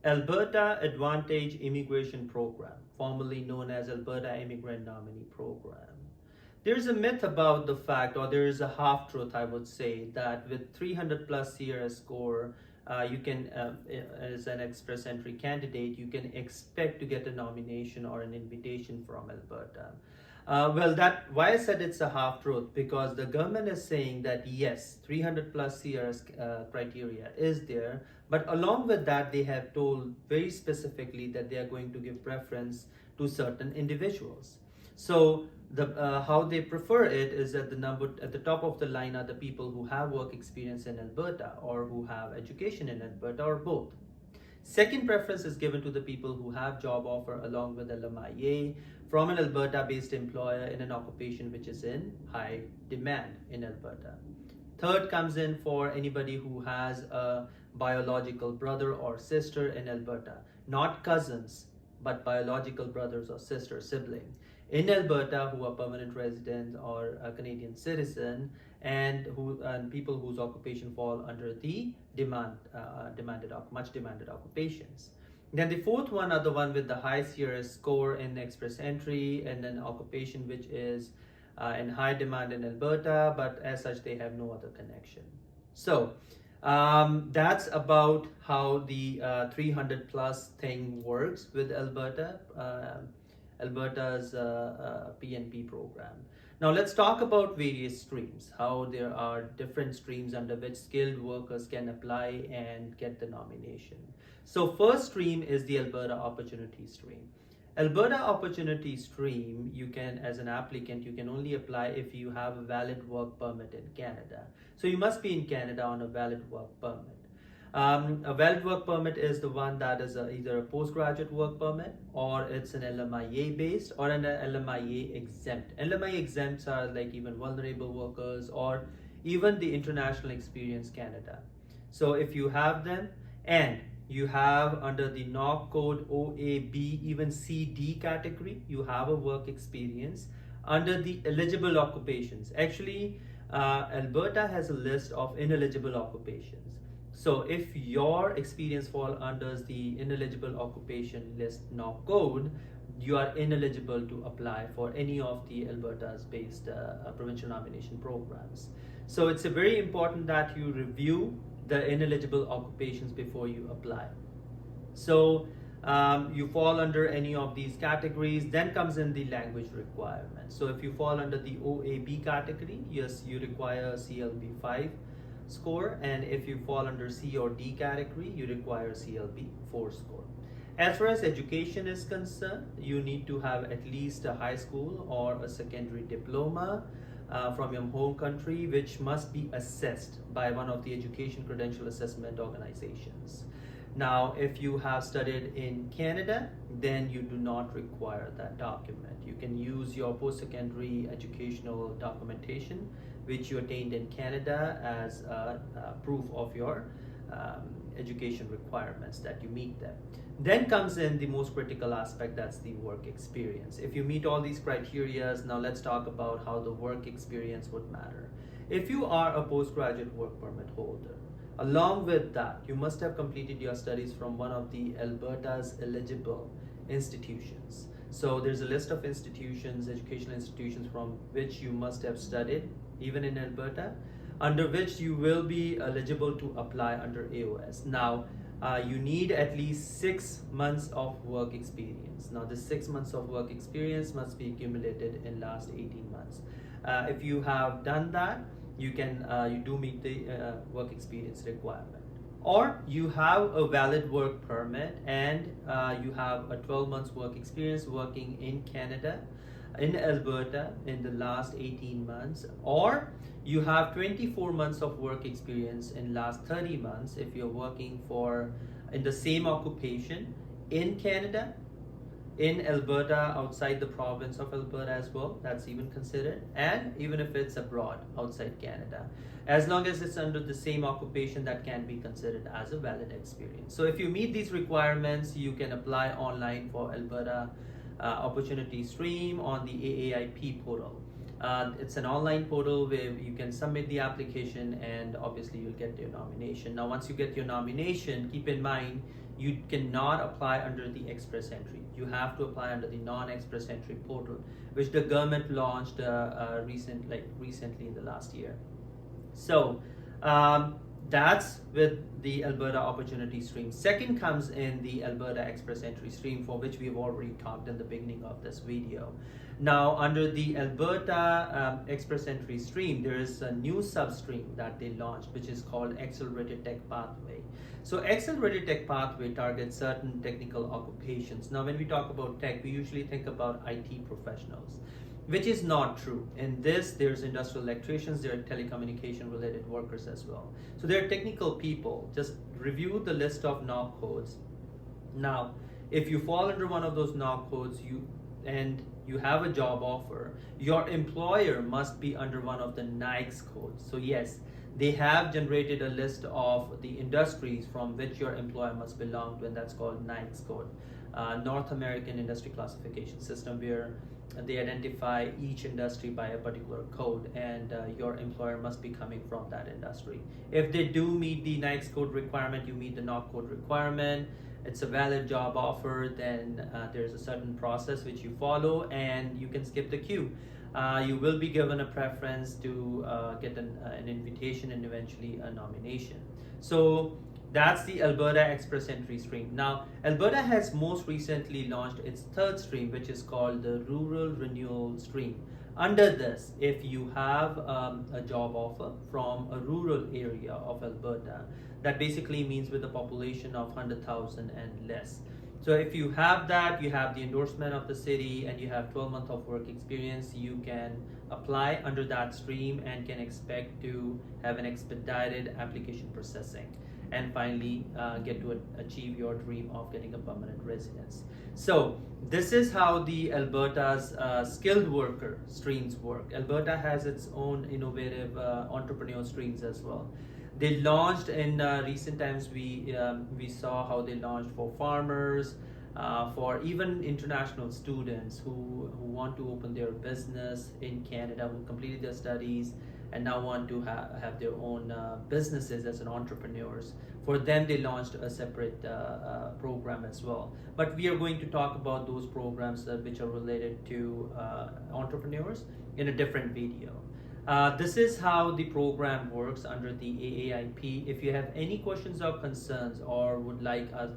Alberta Advantage Immigration Program, formerly known as Alberta Immigrant Nominee Program. There's a myth about the fact, or there is a half truth, I would say, that with 300 plus CRS score, you can, as an express entry candidate, you can expect to get a nomination or an invitation from Alberta. Well, that why I said it's a half truth, because the government is saying that yes, 300 plus CRS criteria is there, but along with that, they have told very specifically that they are going to give preference to certain individuals. So how they prefer it is that at the top of the line are the people who have work experience in Alberta or who have education in Alberta or both. Second preference is given to the people who have job offer along with LMIA from an Alberta-based employer in an occupation which is in high demand in Alberta. Third comes in for anybody who has a biological brother or sister in Alberta, not cousins, but biological brothers or sisters, sibling in Alberta who are permanent resident or a Canadian citizen, and people whose occupation fall under the much demanded occupations. Then the fourth one are the one with the high CRS score in express entry and an occupation which is in high demand in Alberta, but as such they have no other connection. So that's about how the 300 plus thing works with Alberta's PNP program. Now let's talk about various streams, how there are different streams under which skilled workers can apply and get the nomination. So first stream is the Alberta Opportunity Stream. Alberta Opportunity Stream, you can, as an applicant, you can only apply if you have a valid work permit in Canada. So you must be in Canada on a valid work permit. A valid work permit is the one that is either a postgraduate work permit, or it's an LMIA based or an LMIA exempt. LMIA exempts are like even vulnerable workers or even the International Experience Canada. So if you have them and you have under the NOC code OAB, even CD category, you have a work experience under the eligible occupations. Actually, Alberta has a list of ineligible occupations. So if your experience fall under the ineligible occupation list NOC code, you are ineligible to apply for any of the Alberta's based provincial nomination programs. So it's very important that you review the ineligible occupations before you apply. So you fall under any of these categories. Then comes in the language requirement. So if you fall under the OAB category, yes, you require a CLB 5 score, and if you fall under C or D category, you require CLB 4 score. As far as education is concerned, you need to have at least a high school or a secondary diploma from your home country, which must be assessed by one of the education credential assessment organizations. Now, if you have studied in Canada, then you do not require that document. You can use your post-secondary educational documentation which you attained in Canada as proof of your education requirements that you meet them. Then comes in the most critical aspect, that's the work experience. If you meet all these criteria, now let's talk about how the work experience would matter. If you are a postgraduate work permit holder, along with that, you must have completed your studies from one of the Alberta's eligible institutions. So there's a list of institutions, educational institutions from which you must have studied, even in Alberta, under which you will be eligible to apply under AOS. Now, you need at least 6 months of work experience. Now, this 6 months of work experience must be accumulated in last 18 months. If you have done that, you do meet the work experience requirement. Or you have a valid work permit and you have a 12 months work experience working in Canada, in Alberta in the last 18 months, or you have 24 months of work experience in last 30 months if you're working in the same occupation in Canada, in Alberta, outside the province of Alberta as well, that's even considered, and even if it's abroad, outside Canada. As long as it's under the same occupation, that can be considered as a valid experience. So if you meet these requirements, you can apply online for Alberta Opportunity Stream on the AAIP portal. It's an online portal where you can submit the application and obviously you'll get your nomination. Now, once you get your nomination, keep in mind you cannot apply under the express entry. You have to apply under the non-express entry portal, which the government launched recently in the last year. So that's with the Alberta Opportunity Stream. Second comes in the Alberta Express Entry Stream, for which we've already talked in the beginning of this video. Now, under the Alberta Express Entry Stream, there is a new substream that they launched, which is called Accelerated Tech Pathway. So Accelerated Tech Pathway targets certain technical occupations. Now, when we talk about tech, we usually think about IT professionals, which is not true. In this, there's industrial electricians, there are telecommunication related workers as well. So there are technical people. Just review the list of knock codes. Now, if you fall under one of those knock codes, you have a job offer, your employer must be under one of the NICE codes. So yes, they have generated a list of the industries from which your employer must belong to, and that's called NICE code, North American Industry Classification System, where they identify each industry by a particular code, and your employer must be coming from that industry. If they do meet the NICE code requirement, you meet the NOC code requirement, it's a valid job offer, then there's a certain process which you follow and you can skip the queue. You will be given a preference to get an invitation and eventually a nomination. So that's the Alberta Express Entry Stream. Now, Alberta has most recently launched its third stream, which is called the Rural Renewal Stream. Under this, if you have a job offer from a rural area of Alberta, that basically means with a population of 100,000 and less. So if you have that, you have the endorsement of the city, and you have 12 months of work experience, you can apply under that stream and can expect to have an expedited application processing, and finally get to achieve your dream of getting a permanent residence. So this is how the Alberta's skilled worker streams work. Alberta has its own innovative entrepreneur streams as well. They launched in recent times, we saw how they launched for farmers, for even international students who want to open their business in Canada, who completed their studies and now want to have their own businesses as an entrepreneurs. For them, they launched a separate program as well. But we are going to talk about those programs which are related to entrepreneurs in a different video. This is how the program works under the AAIP. If you have any questions or concerns, or would like us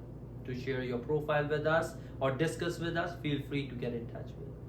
to share your profile with us or discuss with us, feel free to get in touch with us.